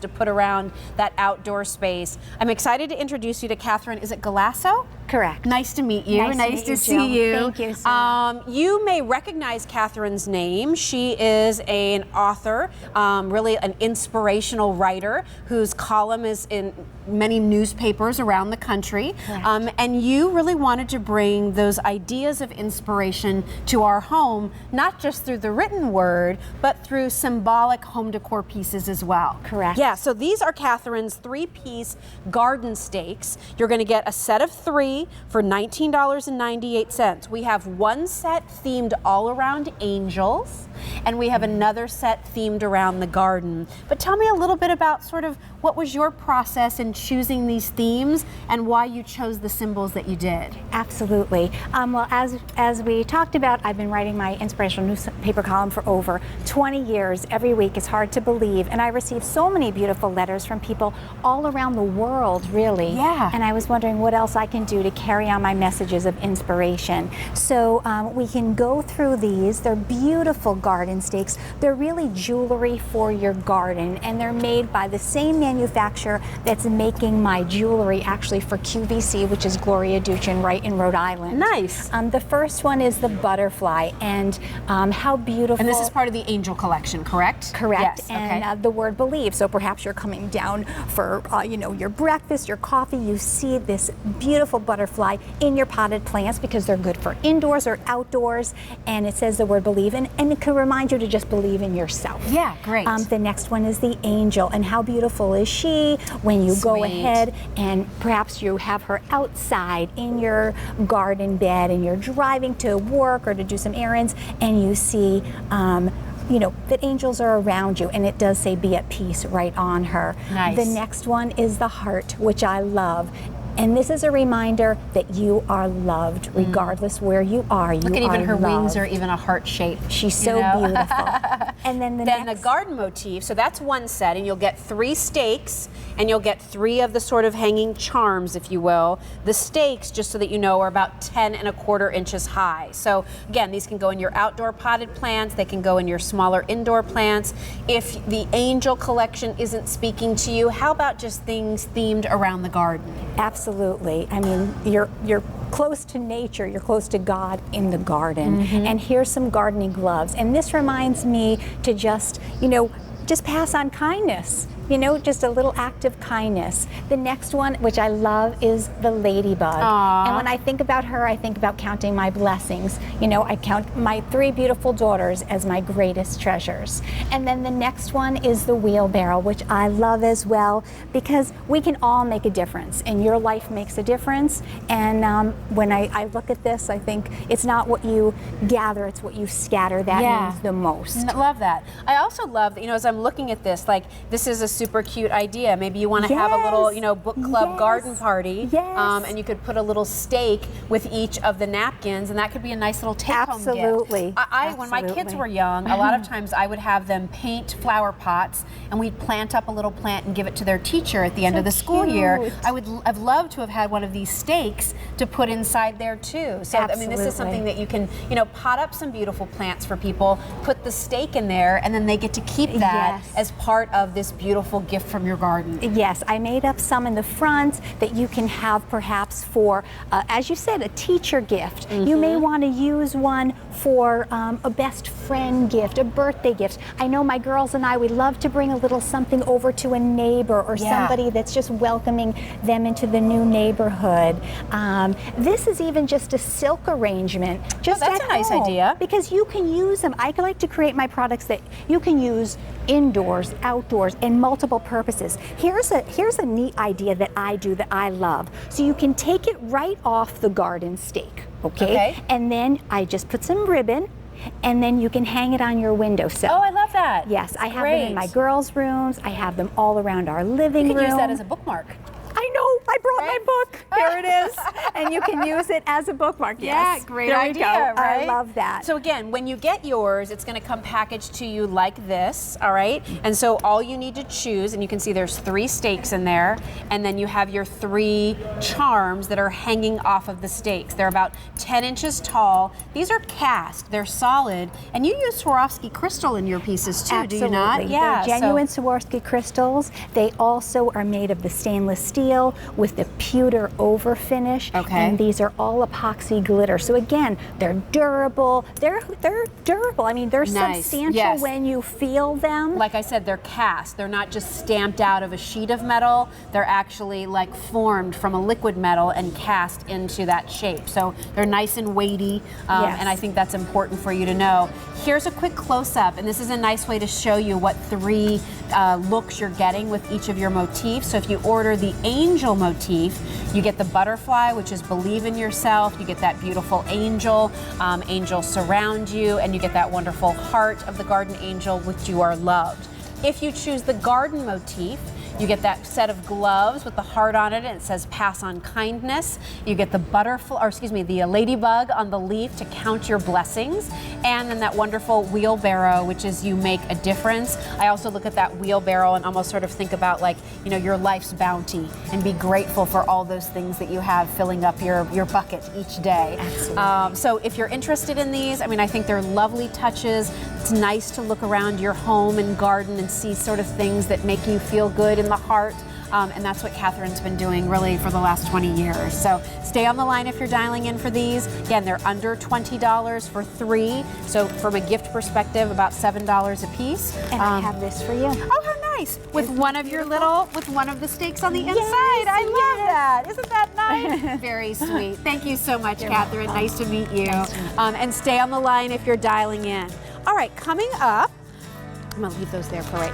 to put around that outdoor space. I'm excited to introduce you to Catherine. Is it Galasso? Correct. Nice to meet you. Nice to see you. Thank you so much. You may recognize Catherine's name. She is an author, really an inspirational writer whose column is in many newspapers around the country. And you really wanted to bring those ideas of inspiration to our home, not just through the written word, but through symbolic home decor pieces as well. Correct. Yeah, so these are Catherine's 3-piece garden stakes. You're going to get a set of 3 for $19.98. We have one set themed all around angels, and we have another set themed around the garden. But tell me a little bit about sort of what was your process in choosing these themes and why you chose the symbols that you did. Absolutely. Well, as we talked about, I've been writing my inspirational newspaper column for over 20 years. Every week. It's hard to believe. And I receive so many beautiful letters from people all around the world, really. Yeah. And I was wondering what else I can do to carry on my messages of inspiration. So we can go through these. They're beautiful garden stakes. They're really jewelry for your garden, and they're made by the same manufacturer that's making my jewelry actually for QVC, which is Gloria Duchin right in Rhode Island. Nice. The first one is the butterfly, and how beautiful. And this is part of the angel collection, correct? Correct. Yes, and okay. the word believe. So perhaps you're coming down for your breakfast, your coffee. You see this beautiful butterfly in your potted plants because they're good for indoors or outdoors. And it says the word believe, and it can remind you to just believe in yourself. Yeah, great. The next one is the angel, and how beautiful is she when you go ahead and perhaps you have her outside in your garden bed and you're driving to work or to do some errands, and you see that angels are around you, and it does say be at peace right on her. Nice. The next one is the heart, which I love. And this is a reminder that you are loved regardless where you are. You Look at are even her loved. wings are even a heart shape. She's so beautiful. And then the garden motif, so that's one set, and you'll get 3 stakes, and you'll get 3 of the sort of hanging charms, if you will. The stakes, just so that you know, are about 10¼ inches high. So again, these can go in your outdoor potted plants, they can go in your smaller indoor plants. If the angel collection isn't speaking to you, how about just things themed around the garden? Absolutely. I mean, you're close to nature, you're close to God in the garden. And here's some gardening gloves. And this reminds me to just pass on kindness. Just a little act of kindness. The next one, which I love, is the ladybug. Aww. And when I think about her, I think about counting my blessings. I count my 3 beautiful daughters as my greatest treasures. And then the next one is the wheelbarrow, which I love as well, because we can all make a difference, and your life makes a difference. And when I look at this, I think it's not what you gather, it's what you scatter that means the most. Love that. I also love that, as I'm looking at this, like, this is a super cute idea. Maybe you want to have a little, book club garden party. And you could put a little stake with each of the napkins, and that could be a nice little take-home gift. Absolutely. When my kids were young, a lot of times I would have them paint flower pots, and we'd plant up a little plant and give it to their teacher at the end of the school year. I've loved to have had one of these stakes to put inside there too. So I mean, this is something that you can, pot up some beautiful plants for people, put the stake in there, and then they get to keep that as part of this beautiful gift from your garden. Yes, I made up some in the front that you can have perhaps for, as you said, a teacher gift. You may want to use one for a best friend gift, a birthday gift. I know my girls and I, we love to bring a little something over to a neighbor or somebody that's just welcoming them into the new neighborhood. This is even just a silk arrangement. Just that's a nice idea. Because you can use them. I like to create my products that you can use indoors, outdoors, and multiple purposes. Here's a neat idea that I do that I love. So you can take it right off the garden stake, okay? And then I just put some ribbon, and then you can hang it on your windowsill. Oh, I love that. Yes, I have them in my girls' rooms. I have them all around our living room. You could use that as a bookmark. I know, I brought my book. Here it is. And you can use it as a bookmark. Yeah, Yes. great there we idea, go. right? I love that. So again, when you get yours, it's going to come packaged to you like this, all right? And so all you need to choose, and you can see there's 3 stakes in there, and then you have your 3 charms that are hanging off of the stakes. They're about 10 inches tall. These are cast, they're solid, and you use Swarovski crystal in your pieces too, Absolutely. do you not? They're genuine Swarovski crystals. They also are made of the stainless steel with the pewter over finish. Okay. And these are all epoxy glitter. So again, they're durable. They're durable. I mean, they're Nice. substantial Yes. when you feel them. Like I said, they're cast. They're not just stamped out of a sheet of metal. They're actually like formed from a liquid metal and cast into that shape. So they're nice and weighty, Yes. and I think that's important for you to know. Here's a quick close-up, and this is a nice way to show you what 3 looks you're getting with each of your motifs. So if you order the angel motif, you get the butterfly, which is believe in yourself. You get that beautiful angel. Angels surround you, and you get that wonderful heart of the garden angel, which you are loved. If you choose the garden motif, you get that set of gloves with the heart on it, and it says pass on kindness. You get the butterfly, or excuse me, the ladybug on the leaf to count your blessings. And then that wonderful wheelbarrow, which is you make a difference. I also look at that wheelbarrow and almost sort of think about, like, you know, your life's bounty, and be grateful for all those things that you have filling up your bucket each day. Absolutely. So if you're interested in these, I mean, I think they're lovely touches. It's nice to look around your home and garden and see sort of things that make you feel good in the heart. And that's what Catherine's been doing really for the last 20 years. So stay on the line if you're dialing in for these. Again, they're under $20 for 3. So from a gift perspective, about $7 a piece. And I have this for you. Oh, how nice! With one of your with one of the stakes on the Yes, inside. I love yes. that. Isn't that nice? Very sweet. Thank you so much, Catherine. Nice to meet you. And stay on the line if you're dialing in. All right, coming up, I'm gonna leave those there for right now.